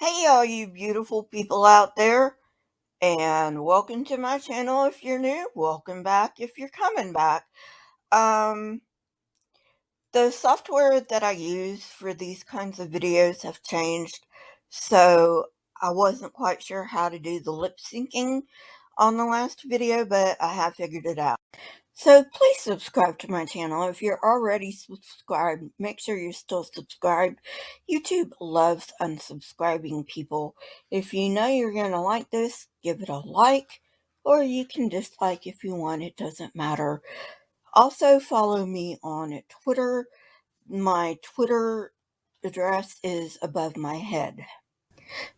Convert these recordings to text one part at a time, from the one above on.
Hey all you beautiful people out there, and welcome to my channel if you're new. Welcome back if you're coming back. Um, the software that I use for these kinds of videos have changed, so I wasn't quite sure how to do the lip syncing on the last video, but I have figured it out. So please subscribe to my channel. If you're already subscribed, make sure you're still subscribed. YouTube loves unsubscribing people. If you know you're going to like this, give it a like, or you can dislike if you want. It doesn't matter. Also follow me on Twitter. My Twitter address is above my head.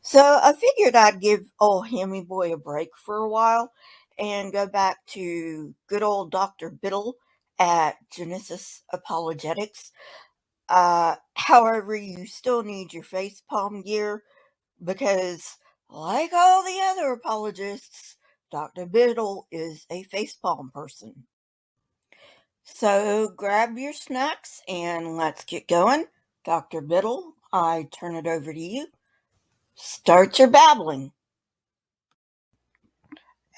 So I figured I'd give old Hammy Boy a break for a while and go back to good old Dr. Biddle at Genesis Apologetics. However, you still need your facepalm gear because, like all the other apologists, Dr. Biddle is a facepalm person. So grab your snacks and let's get going. Dr. Biddle, I turn it over to you. Start your babbling.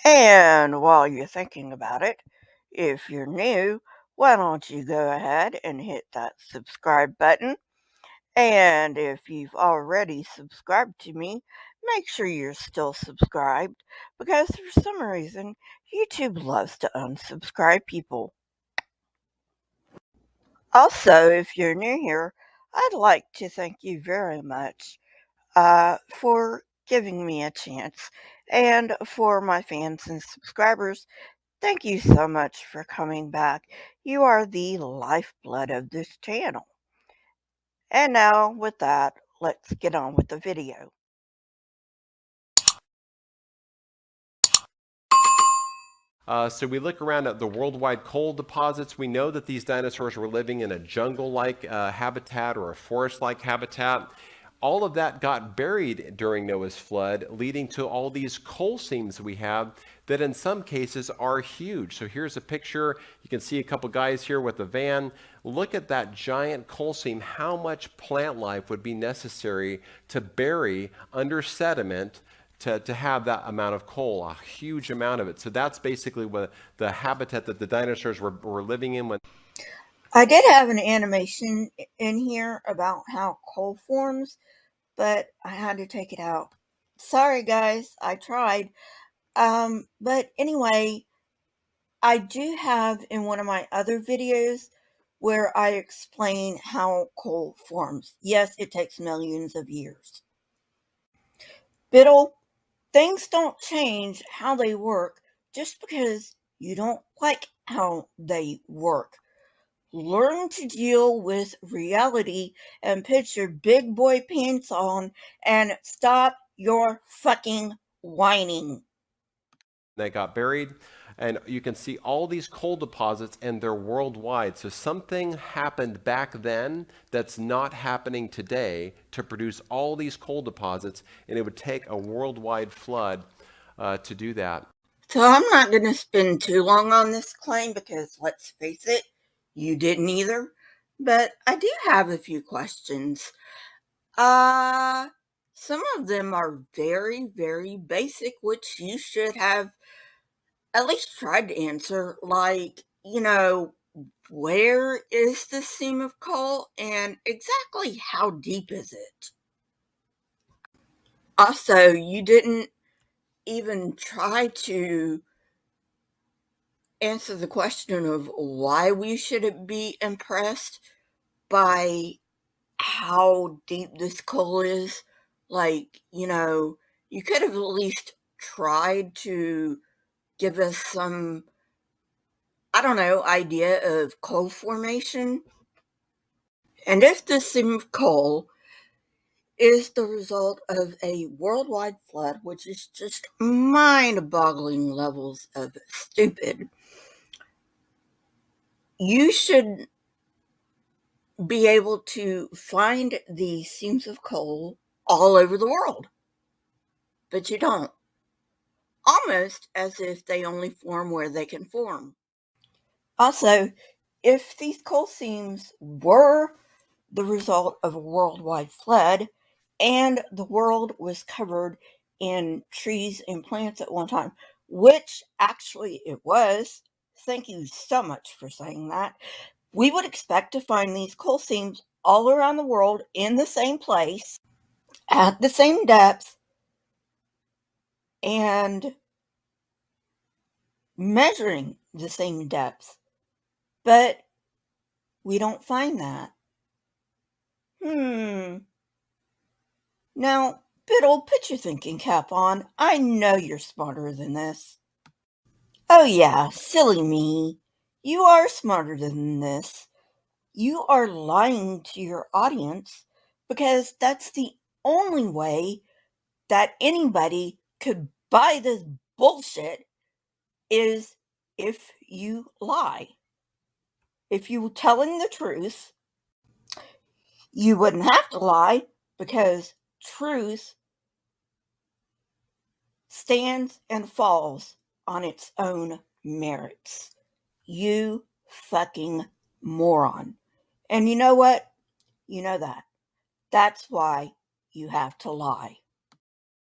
And while you're thinking about it, if you're new, why don't you go ahead and hit that subscribe button? And if you've already subscribed to me, make sure you're still subscribed because for some reason, YouTube loves to unsubscribe people. Also, if you're new here, I'd like to thank you very much for giving me a chance. And for my fans and subscribers, thank you so much for coming back. You are the lifeblood of this channel. And now, with that, let's get on with the video. So we look around at the worldwide coal deposits. We know that these dinosaurs were living in a jungle-like habitat or a forest-like habitat. All of that got buried during Noah's flood, leading to all these coal seams we have that in some cases are huge. So here's a picture. You can see a couple guys here with a van. Look at that giant coal seam. How much plant life would be necessary to bury under sediment to have that amount of coal, a huge amount of it. So that's basically what the habitat that the dinosaurs were living in. I did have an animation in here about how coal forms, but I had to take it out. Sorry guys, I tried. But anyway, I do have in one of my other videos where I explain how coal forms. Yes, it takes millions of years. Biddle, things don't change how they work just because you don't like how they work. Learn to deal with reality and put your big boy pants on and stop your fucking whining. They got buried, and you can see all these coal deposits, and they're worldwide. So something happened back then that's not happening today to produce all these coal deposits, and it would take a worldwide flood to do that. So I'm not going to spend too long on this claim because, let's face it, you didn't either. But I do have a few questions. Some of them are very, very basic, which you should have at least tried to answer. Like, where is the seam of coal and exactly how deep is it? Also, you didn't even try to answer the question of why we should be impressed by how deep this coal is. Like, you could have at least tried to give us some, I don't know, idea of coal formation. And if this seam of coal is the result of a worldwide flood, which is just mind-boggling levels of stupid, you should be able to find these seams of coal all over the world. But you don't. Almost as if they only form where they can form. Also, if these coal seams were the result of a worldwide flood, and the world was covered in trees and plants at one time, which actually it was. Thank you so much for saying that. We would expect to find these coal seams all around the world in the same place, at the same depth, and measuring the same depth. But we don't find that. Now, Biddle, put your thinking cap on. I know you're smarter than this. Oh, yeah, silly me. You are smarter than this. You are lying to your audience because that's the only way that anybody could buy this bullshit is if you lie. If you were telling the truth, you wouldn't have to lie because truth stands and falls on its own merits. You fucking moron. And you know what? You know that. That's why you have to lie.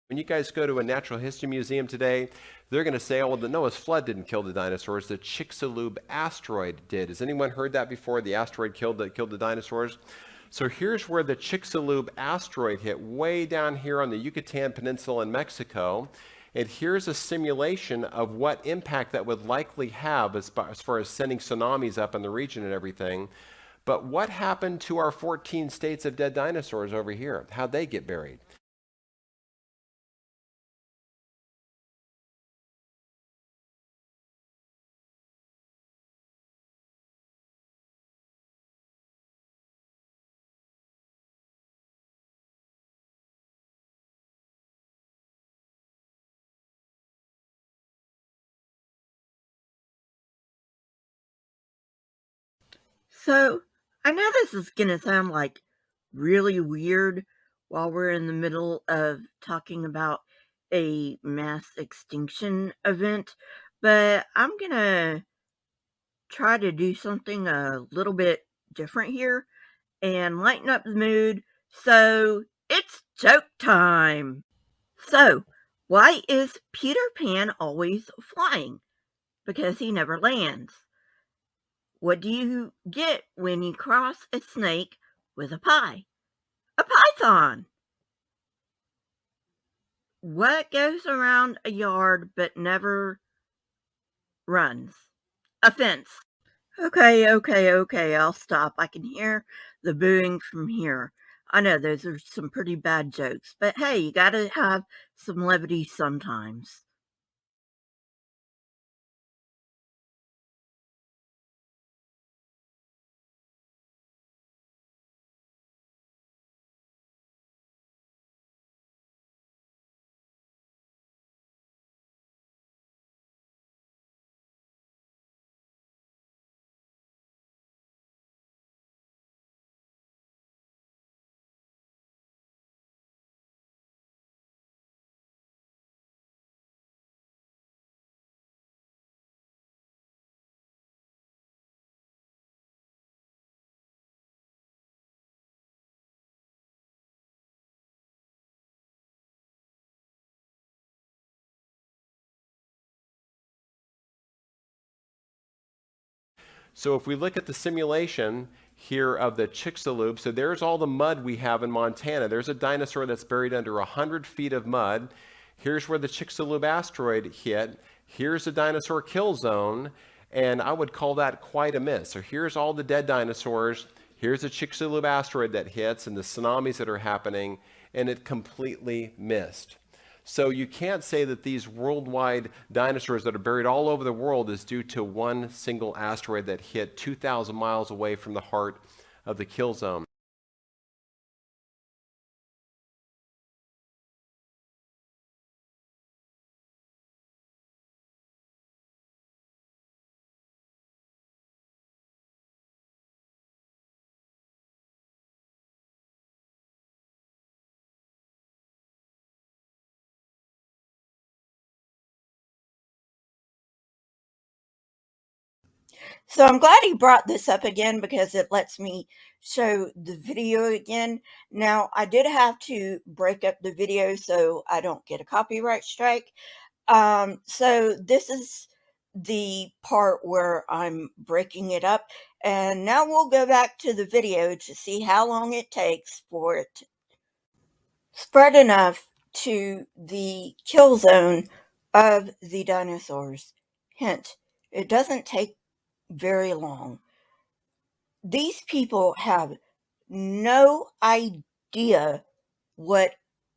When you guys go to a natural history museum today, they're going to say, oh, well, the Noah's flood didn't kill the dinosaurs. The Chicxulub asteroid did. Has anyone heard that before? The asteroid killed the dinosaurs? So here's where the Chicxulub asteroid hit, way down here on the Yucatan Peninsula in Mexico. And here's a simulation of what impact that would likely have as far as sending tsunamis up in the region and everything. But what happened to our 14 states of dead dinosaurs over here? How'd they get buried? So, I know this is going to sound like really weird while we're in the middle of talking about a mass extinction event, but I'm going to try to do something a little bit different here and lighten up the mood. So, it's joke time. So, why is Peter Pan always flying? Because he never lands. What do you get when you cross a snake with a pie? A python. What goes around a yard but never runs? A fence. Okay, I'll stop. I can hear the booing from here. I know those are some pretty bad jokes, but hey, you gotta have some levity sometimes. So if we look at the simulation here of the Chicxulub, so there's all the mud we have in Montana. There's a dinosaur that's buried under 100 feet of mud. Here's where the Chicxulub asteroid hit. Here's the dinosaur kill zone, and I would call that quite a miss. So here's all the dead dinosaurs. Here's the Chicxulub asteroid that hits and the tsunamis that are happening, and it completely missed. So you can't say that these worldwide dinosaurs that are buried all over the world is due to one single asteroid that hit 2,000 miles away from the heart of the kill zone. So I'm glad he brought this up again because it lets me show the video again. Now, I did have to break up the video so I don't get a copyright strike. So this is the part where I'm breaking it up. And now we'll go back to the video to see how long it takes for it to spread enough to the kill zone of the dinosaurs. Hint, it doesn't take very long. These people have no idea what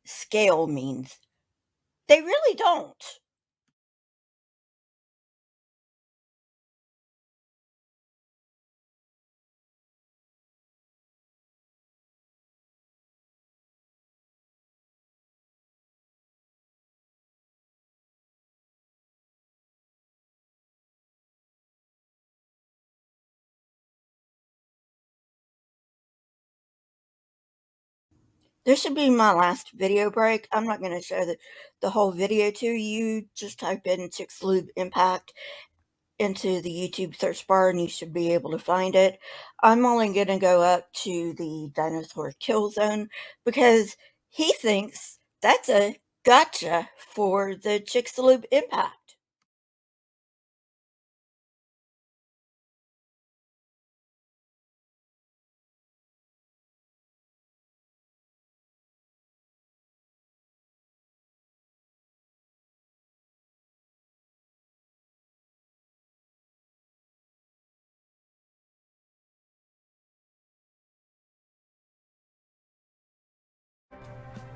scale means. They really don't. This should be my last video break. I'm not going to show the whole video to you. Just type in Chicxulub Impact into the YouTube search bar and you should be able to find it. I'm only going to go up to the dinosaur kill zone because he thinks that's a gotcha for the Chicxulub Impact.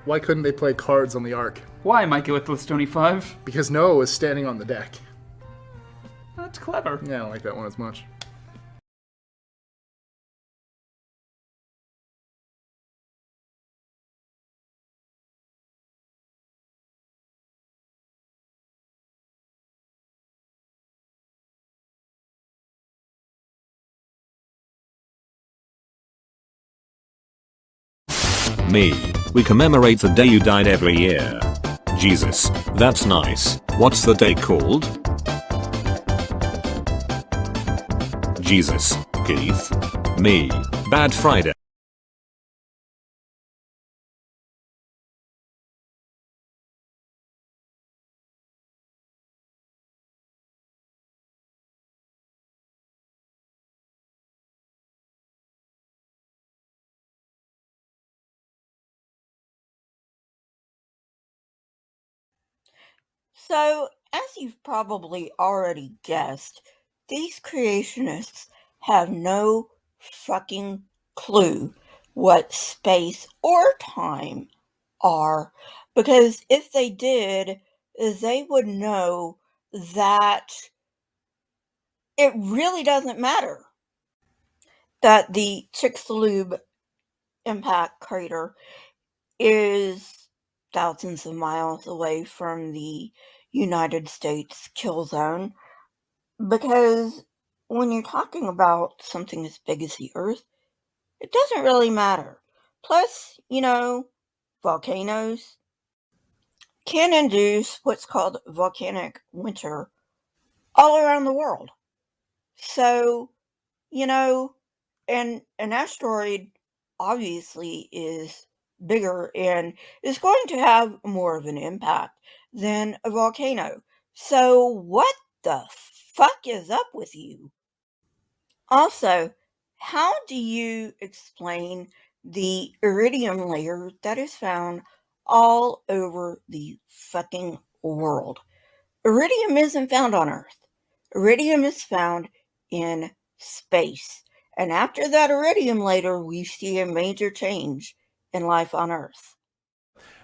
Why couldn't they play cards on the Ark? Why, Myculistony 5? Because Noah was standing on the deck. That's clever. Yeah, I don't like that one as much. Me. We commemorate the day you died every year. Jesus, that's nice. What's the day called? Jesus, Keith. Me. Bad Friday. So, as you've probably already guessed, these creationists have no fucking clue what space or time are, because if they did, they would know that it really doesn't matter that the Chicxulub impact crater is thousands of miles away from the United States kill zone, because when you're talking about something as big as the Earth, it doesn't really matter. Plus, volcanoes can induce what's called volcanic winter all around the world. So, and an asteroid obviously is bigger and is going to have more of an impact than a volcano. So, what the fuck is up with you? Also, how do you explain the iridium layer that is found all over the fucking world? Iridium isn't found on Earth. Iridium is found in space. And after that iridium later, we see a major change in life on Earth.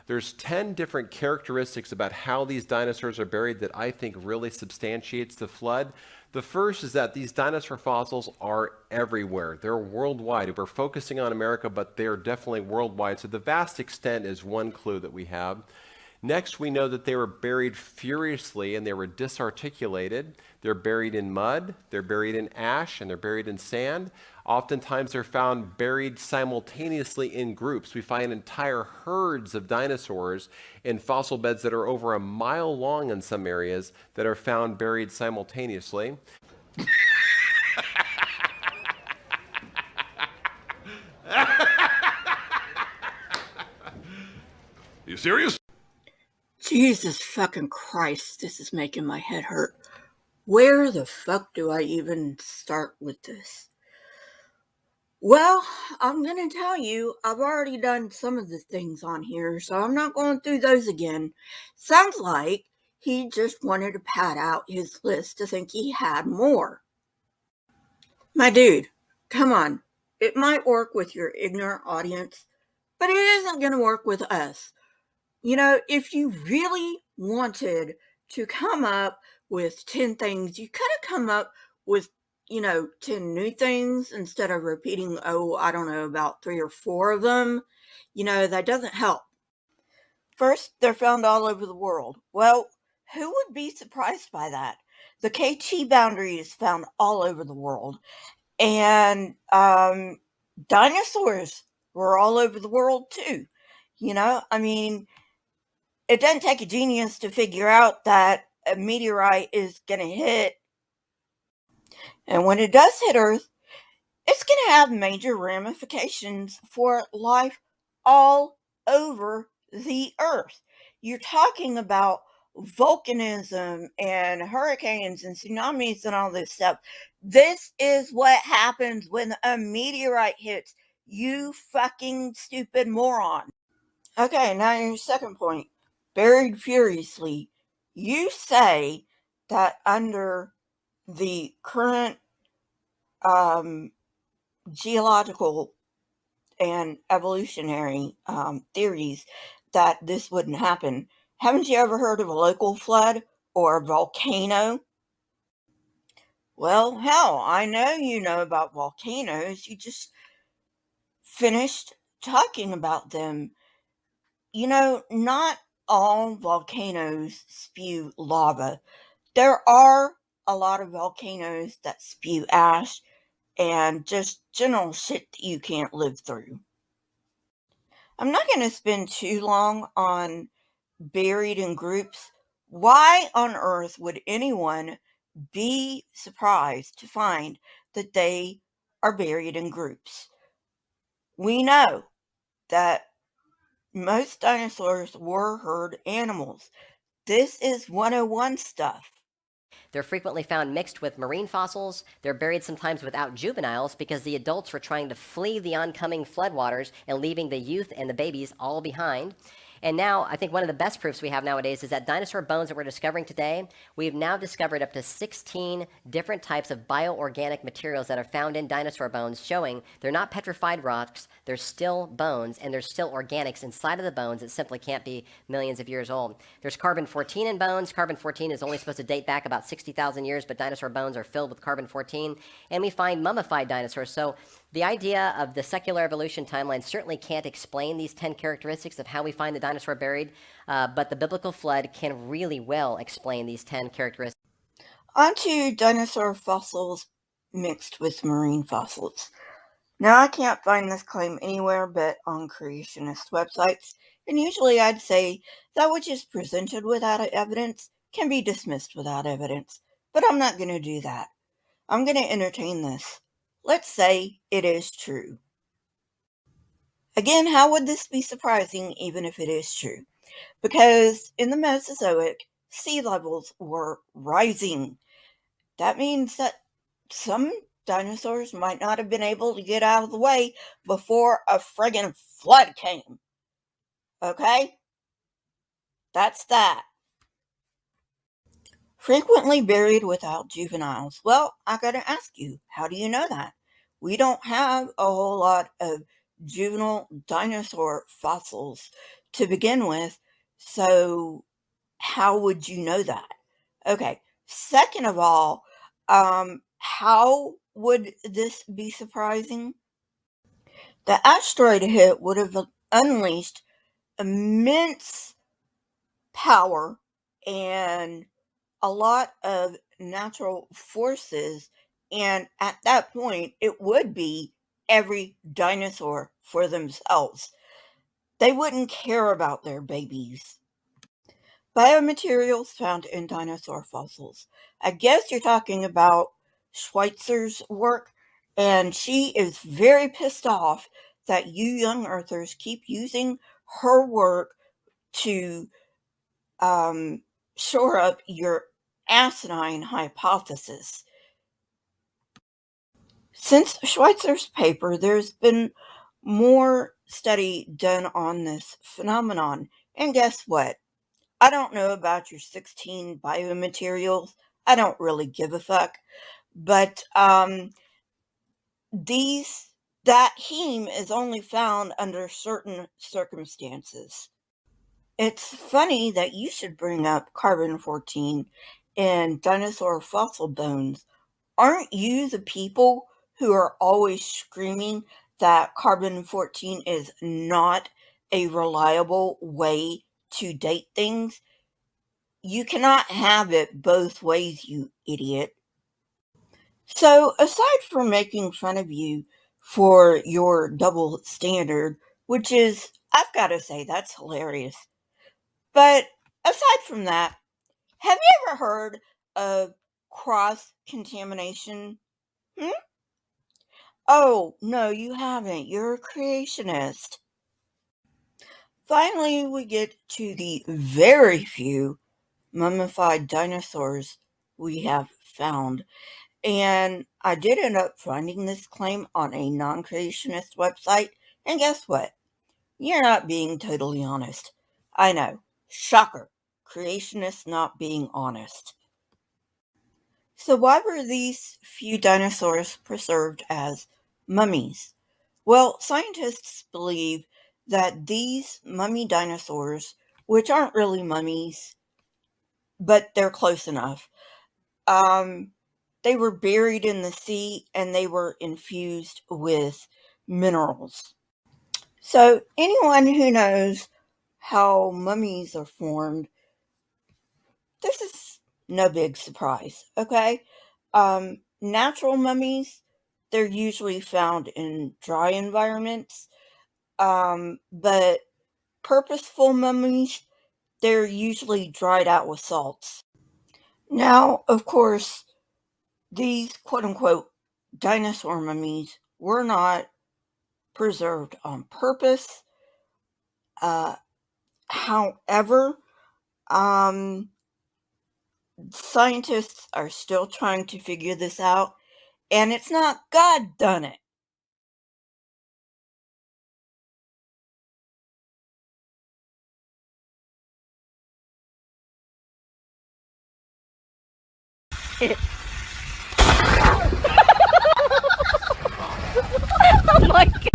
There's 10 different characteristics about how these dinosaurs are buried that I think really substantiates the flood. The first is that these dinosaur fossils are everywhere. They're worldwide. We're focusing on America, but they're definitely worldwide. So the vast extent is one clue that we have. Next, we know that they were buried furiously and they were disarticulated. They're buried in mud, they're buried in ash, and they're buried in sand. Oftentimes, they're found buried simultaneously in groups. We find entire herds of dinosaurs in fossil beds that are over a mile long in some areas that are found buried simultaneously. You serious? Jesus fucking Christ, this is making my head hurt. Where the fuck do I even start with this? Well, I'm gonna tell you, I've already done some of the things on here, so I'm not going through those again. Sounds like he just wanted to pad out his list to think he had more. My dude, come on. It might work with your ignorant audience, but it isn't gonna work with us. You know, if you really wanted to come up with 10 things, you could have come up with, 10 new things instead of repeating, I don't know, about 3 or 4 of them. That doesn't help. First, they're found all over the world. Well, who would be surprised by that? The KT boundary is found all over the world. And dinosaurs were all over the world too. It doesn't take a genius to figure out that a meteorite is going to hit. And when it does hit Earth, it's going to have major ramifications for life all over the Earth. You're talking about volcanism and hurricanes and tsunamis and all this stuff. This is what happens when a meteorite hits, you fucking stupid moron. Okay, now your second point. Buried furiously. You say that under the current geological and evolutionary theories that this wouldn't happen. Haven't you ever heard of a local flood or a volcano? Well, hell, I know you know about volcanoes. You just finished talking about them. Not all volcanoes spew lava. There are a lot of volcanoes that spew ash and just general shit that you can't live through. I'm not going to spend too long on buried in groups. Why on earth would anyone be surprised to find that they are buried in groups? We know that most dinosaurs were herd animals. This is 101 stuff. They're frequently found mixed with marine fossils. They're buried sometimes without juveniles because the adults were trying to flee the oncoming floodwaters and leaving the youth and the babies all behind. And now, I think one of the best proofs we have nowadays is that dinosaur bones that we're discovering today, we've now discovered up to 16 different types of bioorganic materials that are found in dinosaur bones, showing they're not petrified rocks, they're still bones, and there's still organics inside of the bones that simply can't be millions of years old. There's carbon-14 in bones. Carbon-14 is only supposed to date back about 60,000 years, but dinosaur bones are filled with carbon-14. And we find mummified dinosaurs. So the idea of the secular evolution timeline certainly can't explain these 10 characteristics of how we find the dinosaur buried, but the biblical flood can really well explain these 10 characteristics. On to dinosaur fossils mixed with marine fossils. Now, I can't find this claim anywhere but on creationist websites, and usually I'd say that which is presented without evidence can be dismissed without evidence, but I'm not going to do that. I'm going to entertain this. Let's say it is true. Again, how would this be surprising even if it is true? Because in the Mesozoic, sea levels were rising. That means that some dinosaurs might not have been able to get out of the way before a friggin' flood came. Okay? That's that. Frequently buried without juveniles. Well, I gotta ask you, how do you know that? We don't have a whole lot of juvenile dinosaur fossils to begin with, so how would you know that? Okay, second of all, how would this be surprising? The asteroid hit would have unleashed immense power and a lot of natural forces, and at that point, it would be every dinosaur for themselves. They wouldn't care about their babies. Biomaterials found in dinosaur fossils. I guess you're talking about Schweitzer's work, and she is very pissed off that you young earthers keep using her work to shore up your asinine hypothesis. Since Schweitzer's paper, there's been more study done on this phenomenon. And guess what? I don't know about your 16 biomaterials. I don't really give a fuck. But that heme is only found under certain circumstances. It's funny that you should bring up carbon-14 in dinosaur fossil bones. Aren't you the people who are always screaming that carbon-14 is not a reliable way to date things? You cannot have it both ways, you idiot. So, aside from making fun of you for your double standard, which is, I've got to say, that's hilarious. But aside from that, have you ever heard of cross-contamination? Oh, no, you haven't. You're a creationist. Finally, we get to the very few mummified dinosaurs we have found. And I did end up finding this claim on a non-creationist website. And guess what? You're not being totally honest. I know. Shocker. Creationists not being honest. So why were these few dinosaurs preserved as mummies? Well, scientists believe that these mummy dinosaurs, which aren't really mummies, but they're close enough, they were buried in the sea and they were infused with minerals. So anyone who knows how mummies are formed, this is no big surprise, okay? Natural mummies, they're usually found in dry environments, but purposeful mummies, they're usually dried out with salts. Now, of course, these quote-unquote dinosaur mummies were not preserved on purpose. However, scientists are still trying to figure this out, and it's not God done it. Oh my god!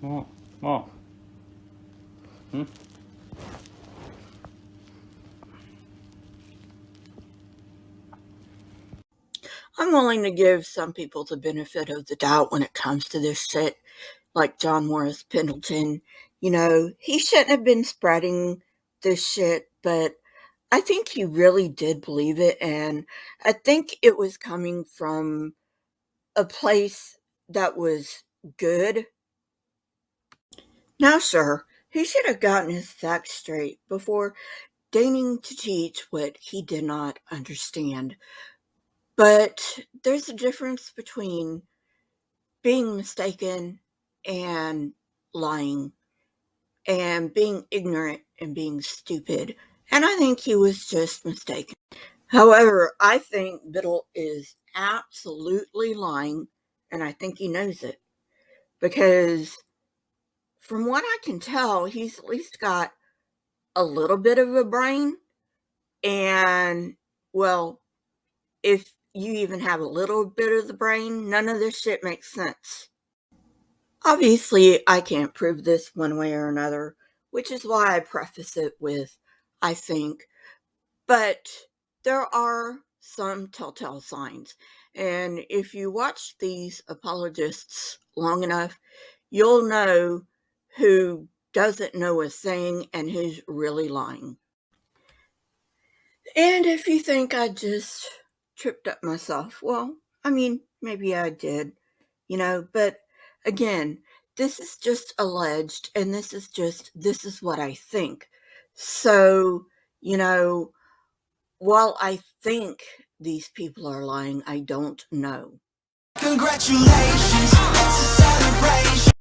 Oh. I'm willing to give some people the benefit of the doubt when it comes to this shit, like John Morris Pendleton. You know, he shouldn't have been spreading this shit, but I think he really did believe it, and I think it was coming from a place that was good. Now, sir, he should have gotten his facts straight before deigning to teach what he did not understand. But there's a difference between being mistaken and lying, and being ignorant and being stupid. And I think he was just mistaken. However, I think Biddle is absolutely lying, and I think he knows it. Because from what I can tell, he's at least got a little bit of a brain. And, well, if you even have a little bit of the brain, none of this shit makes sense. Obviously, I can't prove this one way or another, which is why I preface it with, I think. But there are some telltale signs. And if you watch these apologists long enough, you'll know who doesn't know a thing and who's really lying. And if you think I just tripped up myself, well, I mean, maybe I did, but again, this is just alleged, and this is what I think. So, while I think these people are lying, I don't know. Congratulations, it's a celebration.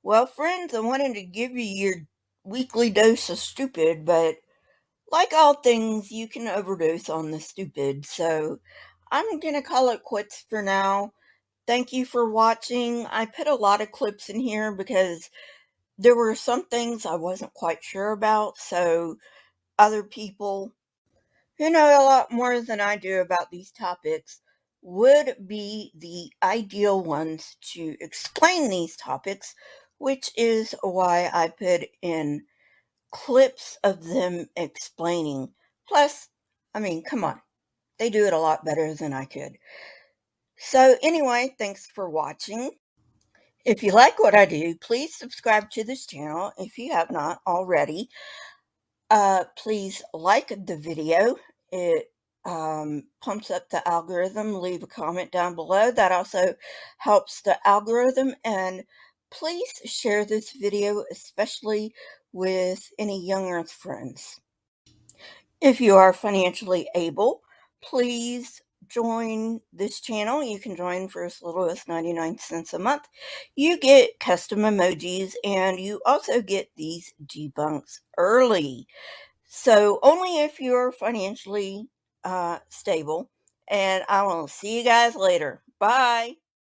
Well, friends, I wanted to give you your weekly dose of stupid, but like all things, you can overdose on the stupid. So I'm going to call it quits for now. Thank you for watching. I put a lot of clips in here because there were some things I wasn't quite sure about. So other people who know a lot more than I do about these topics would be the ideal ones to explain these topics, which is why I put in clips of them explaining. Plus, I mean, come on, they do it a lot better than I could. So anyway, thanks for watching. If you like what I do, please subscribe to this channel if you have not already. Please like the video. It pumps up the algorithm. Leave a comment down below. That also helps the algorithm. And please share this video, especially with any young Earth friends. If you are financially able, please join this channel. You can join for as little as 99 cents a month. You get custom emojis, and you also get these debunks early. So only if you're financially stable. And I will see you guys later. Bye.